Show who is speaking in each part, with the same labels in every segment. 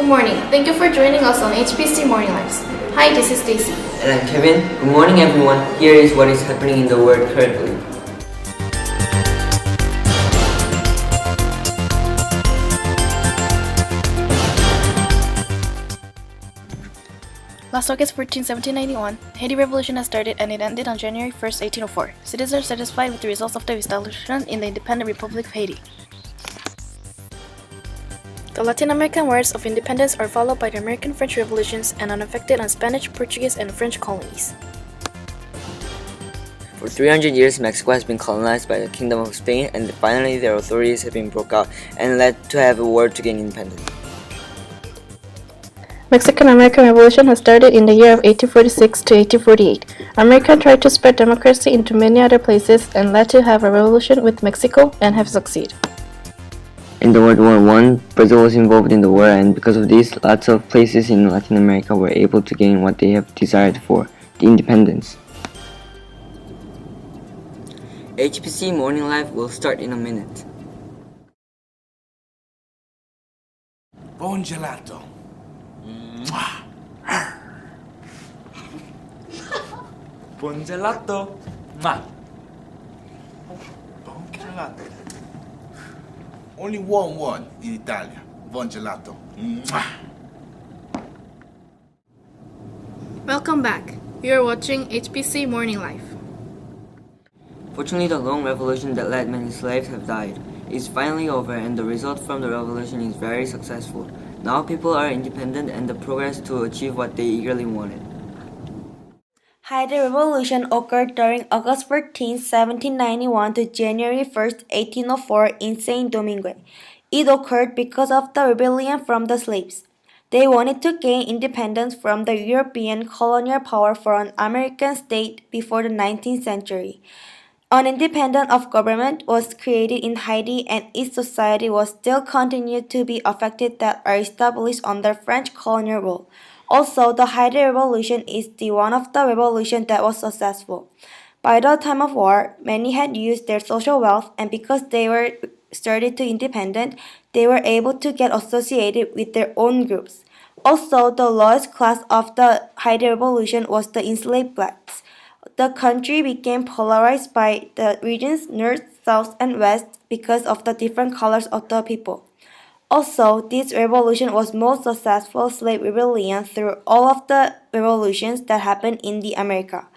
Speaker 1: morning. Thank you for joining us on HPC Morning Lives. Hi, this is Stacy.
Speaker 2: And I'm Kevin. Good morning, everyone. Here is what is happening in the world currently.
Speaker 1: Last August 14, 1791, Haiti Revolution has started and it ended on January 1, 1804. Citizens are satisfied with the results of the establishment in the independent Republic of Haiti. The Latin American wars of independence are followed by the American-French revolutions and unaffected on Spanish, Portuguese, and French colonies.
Speaker 2: For 300 years, Mexico has been colonized by the Kingdom of Spain, and finally their authorities have been broke out and led to have a war to gain independence.
Speaker 1: Mexican-American Revolution has started in the year of 1846 to 1848. America tried to spread democracy into many other places and led to have a revolution with Mexico and have succeeded.
Speaker 2: In the World War I, Brazil was involved in the war, and because of this, lots of places in Latin America were able to gain what they have desired for, the independence. HPC Morning Live will start in a minute.
Speaker 3: Buon gelato. Buon gelato. Buon gelato. Only one word in Italian. Buon gelato.
Speaker 1: Welcome back. You are watching HPC Morning Live.
Speaker 2: Fortunately, the long revolution that led many slaves have died is finally over, and the result from the revolution is very successful. Now people are independent and the progress to achieve what they eagerly wanted.
Speaker 4: Haiti Revolution occurred during August 14, 1791 to January 1, 1804 in Saint Domingue. It occurred because of the rebellion from the slaves. They wanted to gain independence from the European colonial power for an American state before the 19th century. An independence of government was created in Haiti, and its society was still continued to be affected that are established under French colonial rule. Also, the Haiti Revolution is the one of the revolution that was successful. By the time of war, many had used their social wealth, and because they were started to independent, they were able to get associated with their own groups. Also, the lowest class of the Haiti Revolution was the enslaved blacks. The country became polarized by the regions north, south, and west because of the different colors of the people. Also, this revolution was most successful slave rebellion through all of the revolutions that happened in the America.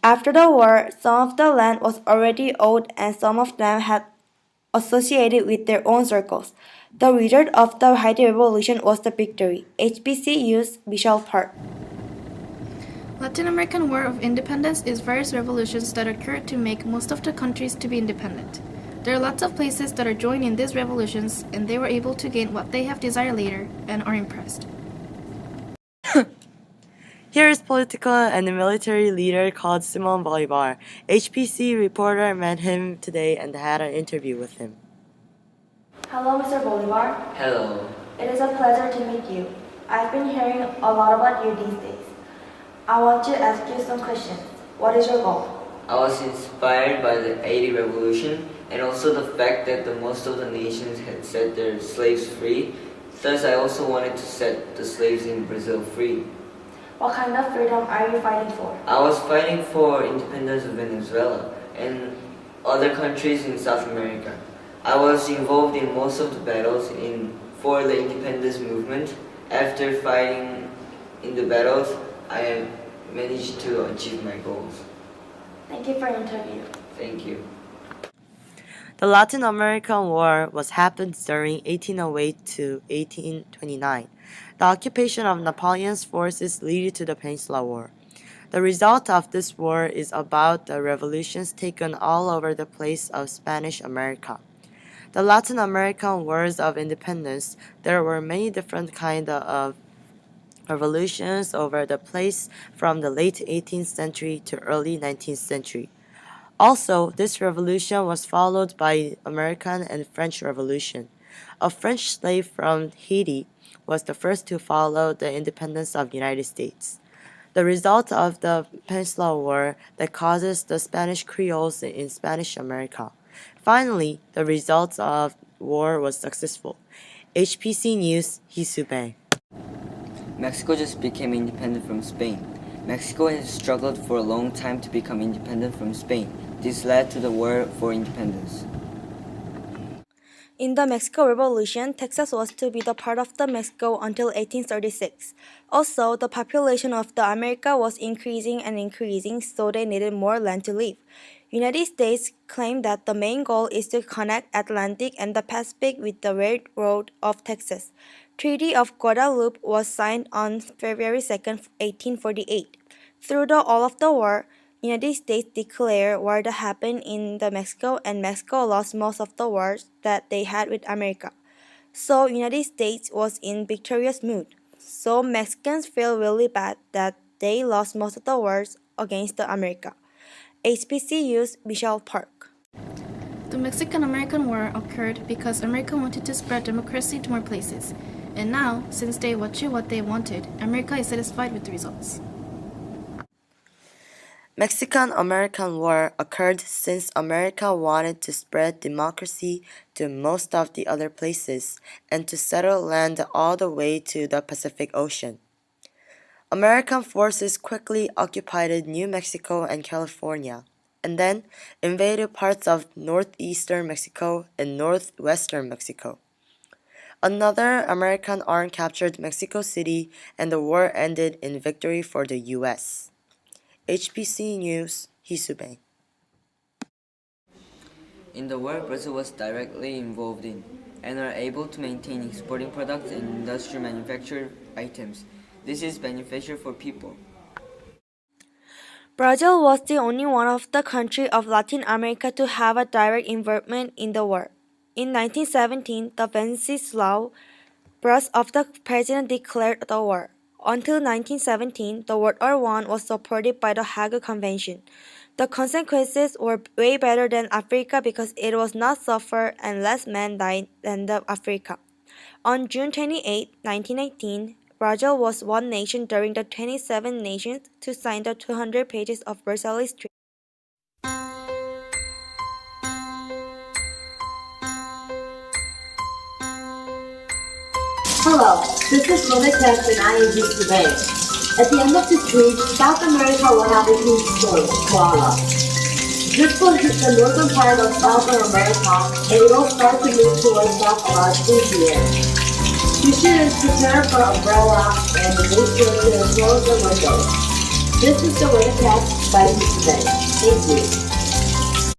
Speaker 4: After the war, some of the land was already owned and some of them had associated with their own circles. The result of the Haiti Revolution was the victory. HBCU's Visual Part.
Speaker 1: Latin American War of Independence is various revolutions that occurred to make most of the countries to be independent. There are lots of places that are joined in these revolutions, and they were able to gain what they have desired later and are impressed.
Speaker 5: Here is political and military leader called Simon Bolivar. HPC reporter met him today and had an interview with him.
Speaker 4: Hello, Mr. Bolivar.
Speaker 2: Hello.
Speaker 4: It is a pleasure to meet you. I've been hearing a lot about you these days. I want to ask you some questions. What is your goal?
Speaker 2: I was inspired by the Haiti Revolution and also the fact that most of the nations had set their slaves free. Thus, I also wanted to set the slaves in Brazil free.
Speaker 4: What kind of freedom are you fighting for?
Speaker 2: I was fighting for independence of Venezuela and other countries in South America. I was involved in most of the battles for the independence movement. After fighting in the battles, I managed to achieve my goals.
Speaker 4: Thank you for the interview.
Speaker 2: Thank you.
Speaker 5: The Latin American War was happened during 1808 to 1829. The occupation of Napoleon's forces led to the Peninsula War. The result of this war is about the revolutions taken all over the place of Spanish America. The Latin American Wars of Independence, there were many different kinds of revolutions over the place from the late 18th century to early 19th century. Also, this revolution was followed by American and French Revolution. A French slave from Haiti was the first to follow the independence of the United States. The result of the Peninsula War that causes the Spanish Creoles in Spanish America. Finally, the result of war was successful. HPC News, Hisube.
Speaker 2: Mexico just became independent from Spain. Mexico has struggled for a long time to become independent from Spain. This led to the War for Independence.
Speaker 4: In the Mexico Revolution, Texas was to be the part of the Mexico until 1836. Also, the population of the America was increasing and increasing, so they needed more land to live. United States claimed that the main goal is to connect Atlantic and the Pacific with the Railroad of Texas. Treaty of Guadalupe was signed on February 2, 1848. Through all of the war, United States declared war that happened in the Mexico, and Mexico lost most of the wars that they had with America. So United States was in victorious mood. So Mexicans feel really bad that they lost most of the wars against the America. HBCU's Michelle Park.
Speaker 1: The Mexican-American War occurred because America wanted to spread democracy to more places. And now, since they achieved what they wanted, America is satisfied with the results.
Speaker 5: Mexican-American War occurred since America wanted to spread democracy to most of the other places and to settle land all the way to the Pacific Ocean. American forces quickly occupied New Mexico and California, and then invaded parts of northeastern Mexico and northwestern Mexico. Another American arm captured Mexico City, and the war ended in victory for the U.S. HBC News, Hisube.
Speaker 2: In the war, Brazil was directly involved in and are able to maintain exporting products and industrial manufactured items. This is beneficial for people.
Speaker 4: Brazil was the only one of the countries of Latin America to have a direct involvement in the war. In 1917, the Venceslau Bruce of the president declared the war. Until 1917, the World War I was supported by the Hague Convention. The consequences were way better than Africa because it was not suffer and less men died than the Africa. On June 28, 1918, Brazil was one nation during the 27 nations to sign the 200 pages of Versailles Treaty.
Speaker 6: Hello, this is Newscast and I am Juice today. At the end of this week, South America will have a huge storm, koala. This will hit the northern part of South America and it will start to move towards South about this year. You should prepare for umbrella and make sure to close the windows. This is the Newscast by Juice today. Thank you.